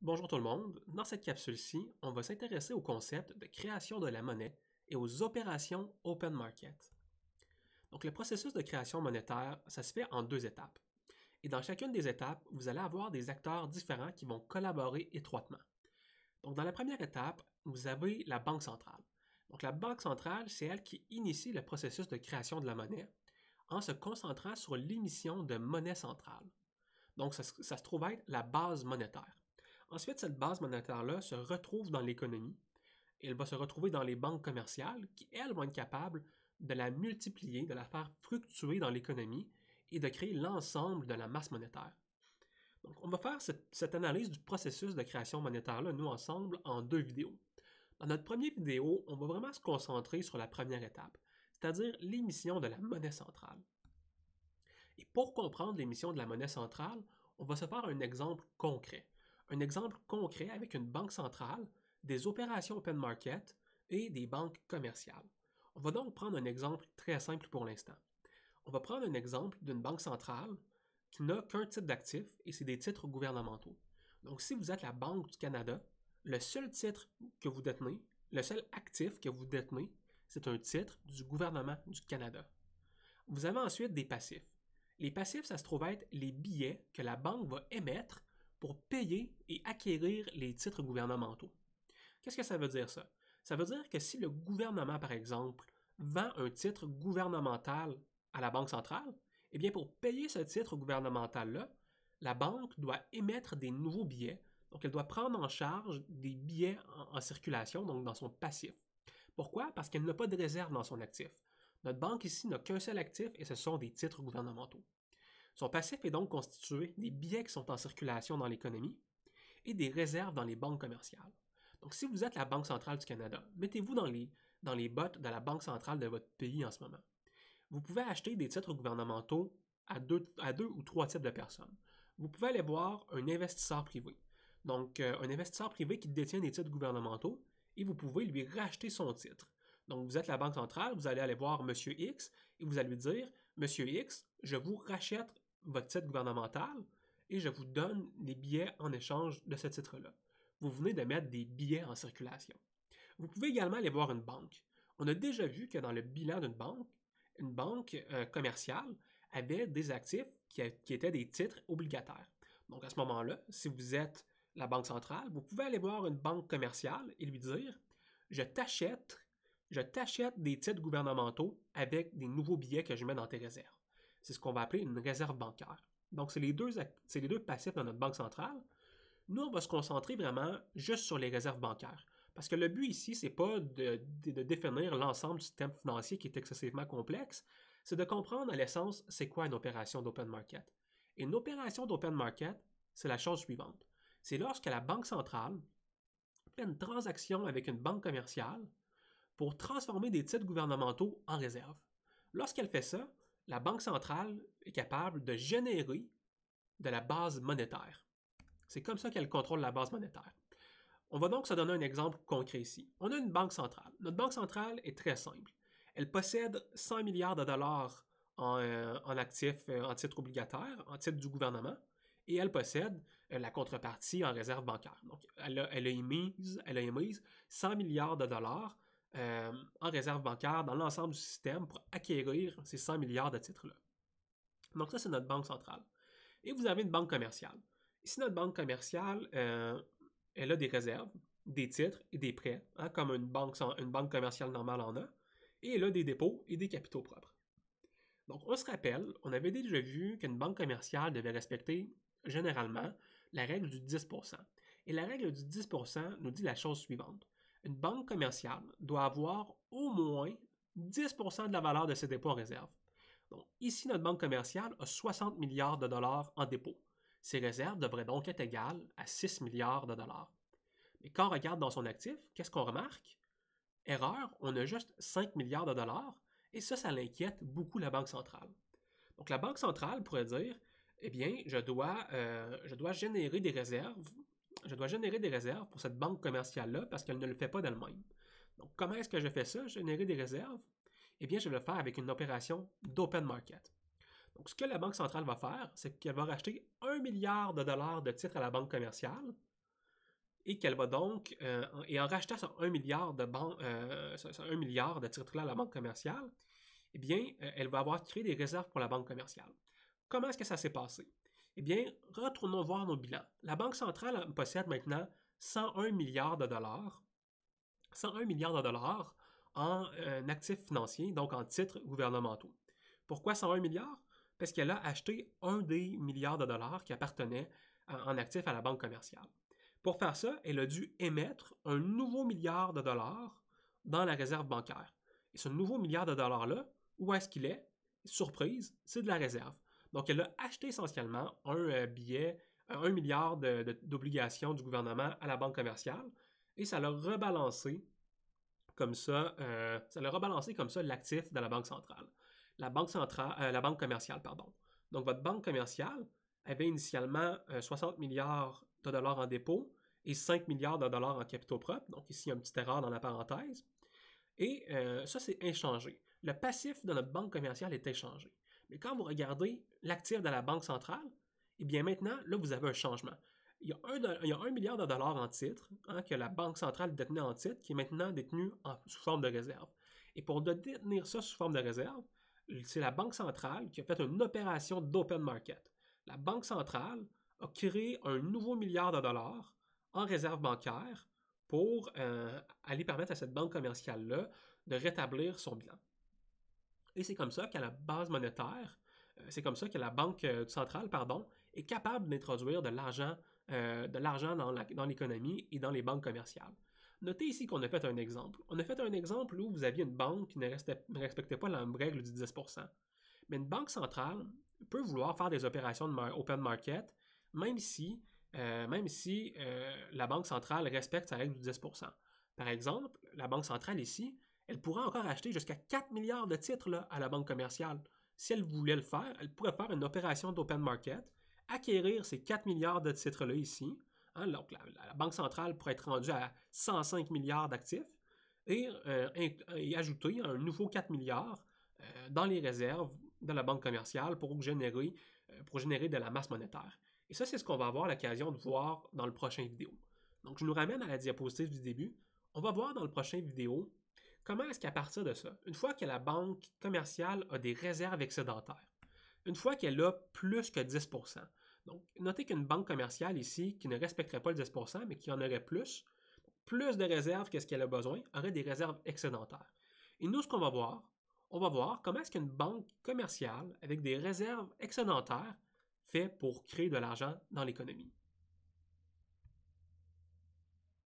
Bonjour tout le monde, dans cette capsule-ci, on va s'intéresser au concept de création de la monnaie et aux opérations open market. Donc le processus de création monétaire, ça se fait en deux étapes. Et dans chacune des étapes, vous allez avoir des acteurs différents qui vont collaborer étroitement. Donc dans la première étape, vous avez la banque centrale. Donc la banque centrale, c'est elle qui initie le processus de création de la monnaie en se concentrant sur l'émission de monnaie centrale. Donc ça se trouve être la base monétaire. Ensuite, cette base monétaire-là se retrouve dans l'économie et elle va se retrouver dans les banques commerciales qui, elles, vont être capables de la multiplier, de la faire fluctuer dans l'économie et de créer l'ensemble de la masse monétaire. Donc, on va faire cette analyse du processus de création monétaire-là, nous ensemble, en deux vidéos. Dans notre première vidéo, on va vraiment se concentrer sur la première étape, c'est-à-dire l'émission de la monnaie centrale. Et pour comprendre l'émission de la monnaie centrale, on va se faire un exemple concret. Un exemple concret avec une banque centrale, des opérations open market et des banques commerciales. On va donc prendre un exemple très simple pour l'instant. On va prendre un exemple d'une banque centrale qui n'a qu'un type d'actif et c'est des titres gouvernementaux. Donc si vous êtes la Banque du Canada, le seul titre que vous détenez, le seul actif que vous détenez, c'est un titre du gouvernement du Canada. Vous avez ensuite des passifs. Les passifs, ça se trouve être les billets que la banque va émettre pour payer et acquérir les titres gouvernementaux. Qu'est-ce que ça veut dire ça? Ça veut dire que si le gouvernement, par exemple, vend un titre gouvernemental à la Banque centrale, eh bien pour payer ce titre gouvernemental-là, la banque doit émettre des nouveaux billets. Donc elle doit prendre en charge des billets en circulation, donc dans son passif. Pourquoi? Parce qu'elle n'a pas de réserve dans son actif. Notre banque ici n'a qu'un seul actif et ce sont des titres gouvernementaux. Son passif est donc constitué des billets qui sont en circulation dans l'économie et des réserves dans les banques commerciales. Donc, si vous êtes la Banque centrale du Canada, mettez-vous dans les bottes de la Banque centrale de votre pays en ce moment. Vous pouvez acheter des titres gouvernementaux à deux ou trois types de personnes. Vous pouvez aller voir un investisseur privé. Donc, un investisseur privé qui détient des titres gouvernementaux et vous pouvez lui racheter son titre. Donc, vous êtes la Banque centrale, vous allez aller voir M. X et vous allez lui dire, M. X, je vous rachète votre titre gouvernemental et je vous donne des billets en échange de ce titre-là. Vous venez de mettre des billets en circulation. Vous pouvez également aller voir une banque. On a déjà vu que dans le bilan une banque commerciale avait des actifs qui étaient des titres obligataires. Donc à ce moment-là, si vous êtes la Banque centrale, vous pouvez aller voir une banque commerciale et lui dire je t'achète des titres gouvernementaux avec des nouveaux billets que je mets dans tes réserves. C'est ce qu'on va appeler une réserve bancaire. Donc, c'est les deux passifs de notre banque centrale. Nous, on va se concentrer vraiment juste sur les réserves bancaires. Parce que le but ici, ce n'est pas de définir l'ensemble du système financier qui est excessivement complexe, c'est de comprendre à l'essence c'est quoi une opération d'open market. Et une opération d'open market, c'est la chose suivante. C'est lorsque la banque centrale fait une transaction avec une banque commerciale pour transformer des titres gouvernementaux en réserve. Lorsqu'elle fait ça, la Banque centrale est capable de générer de la base monétaire. C'est comme ça qu'elle contrôle la base monétaire. On va donc se donner un exemple concret ici. On a une banque centrale. Notre banque centrale est très simple. Elle possède 100 milliards de dollars en actifs, en titres obligataires, en titres du gouvernement, et elle possède la contrepartie en réserve bancaire. Donc, elle a émise 100 milliards de dollars en réserve bancaire dans l'ensemble du système pour acquérir ces 100 milliards de titres-là. Donc ça, c'est notre banque centrale. Et vous avez une banque commerciale. Ici, notre banque commerciale, elle a des réserves, des titres et des prêts, hein, comme une banque commerciale normale en a, et elle a des dépôts et des capitaux propres. Donc, on se rappelle, on avait déjà vu qu'une banque commerciale devait respecter généralement la règle du 10%. Et la règle du 10% nous dit la chose suivante. Une banque commerciale doit avoir au moins 10% de la valeur de ses dépôts en réserve. Donc, ici, notre banque commerciale a 60 milliards de dollars en dépôt. Ses réserves devraient donc être égales à 6 milliards de dollars. Mais quand on regarde dans son actif, qu'est-ce qu'on remarque? Erreur, on a juste 5 milliards de dollars et ça l'inquiète beaucoup la Banque centrale. Donc, la Banque centrale pourrait dire, eh bien, je dois générer des réserves pour cette banque commerciale-là parce qu'elle ne le fait pas d'elle-même. Donc, comment est-ce que je fais ça, générer des réserves? Eh bien, je vais le faire avec une opération d'open market. Donc, ce que la Banque centrale va faire, c'est qu'elle va racheter 1 milliard de dollars de titres à la banque commerciale et qu'elle va donc, et en rachetant ce 1 milliard de, 1 milliard de titres-là à la banque commerciale, eh bien, elle va avoir créé des réserves pour la banque commerciale. Comment est-ce que ça s'est passé? Eh bien, retournons voir nos bilans. La Banque centrale possède maintenant 101 milliards de dollars, 101 milliards de dollars en actifs financiers, donc en titres gouvernementaux. Pourquoi 101 milliards? Parce qu'elle a acheté un des milliards de dollars qui appartenaient en actifs à la banque commerciale. Pour faire ça, elle a dû émettre un nouveau milliard de dollars dans la réserve bancaire. Et ce nouveau milliard de dollars-là, où est-ce qu'il est? Surprise, c'est de la réserve. Donc, elle a acheté essentiellement un billet, 1 milliard d'obligations du gouvernement à la banque commerciale et ça l'a rebalancé comme ça, l'actif de la banque centrale. La banque commerciale, pardon. Donc, votre banque commerciale avait initialement 60 milliards de dollars en dépôt et 5 milliards de dollars en capitaux propres. Donc, ici, une petite erreur dans la parenthèse. Et ça, c'est inchangé. Le passif de notre banque commerciale est inchangé. Mais quand vous regardez l'actif de la banque centrale, eh bien maintenant, là, vous avez un changement. Il y a 1 milliard de dollars en titres que la Banque centrale détenait en titres qui est maintenant détenu sous forme de réserve. Et pour détenir ça sous forme de réserve, c'est la Banque centrale qui a fait une opération d'open market. La Banque centrale a créé un nouveau milliard de dollars en réserve bancaire pour aller permettre à cette banque commerciale-là de rétablir son bilan. Et c'est comme ça qu'à la base monétaire, c'est comme ça que la Banque centrale, est capable d'introduire de l'argent dans l'économie et dans les banques commerciales. Notez ici qu'on a fait un exemple. On a fait un exemple où vous aviez une banque qui ne respectait pas la règle du 10%. Mais une banque centrale peut vouloir faire des opérations de open market, même si la banque centrale respecte sa règle du 10%. Par exemple, la banque centrale ici, elle pourrait encore acheter jusqu'à 4 milliards de titres là, à la banque commerciale. Si elle voulait le faire, elle pourrait faire une opération d'open market, acquérir ces 4 milliards de titres-là ici. Donc la banque centrale pourrait être rendue à 105 milliards d'actifs et ajouter un nouveau 4 milliards dans les réserves de la banque commerciale pour générer de la masse monétaire. Et ça, c'est ce qu'on va avoir l'occasion de voir dans le prochain vidéo. Donc, je nous ramène à la diapositive du début. On va voir dans le prochain vidéo comment est-ce qu'à partir de ça, une fois que la banque commerciale a des réserves excédentaires, une fois qu'elle a plus que 10%, donc notez qu'une banque commerciale ici qui ne respecterait pas le 10%, mais qui en aurait plus de réserves que ce qu'elle a besoin, aurait des réserves excédentaires. Et nous, ce qu'on va voir, on va voir comment est-ce qu'une banque commerciale avec des réserves excédentaires fait pour créer de l'argent dans l'économie.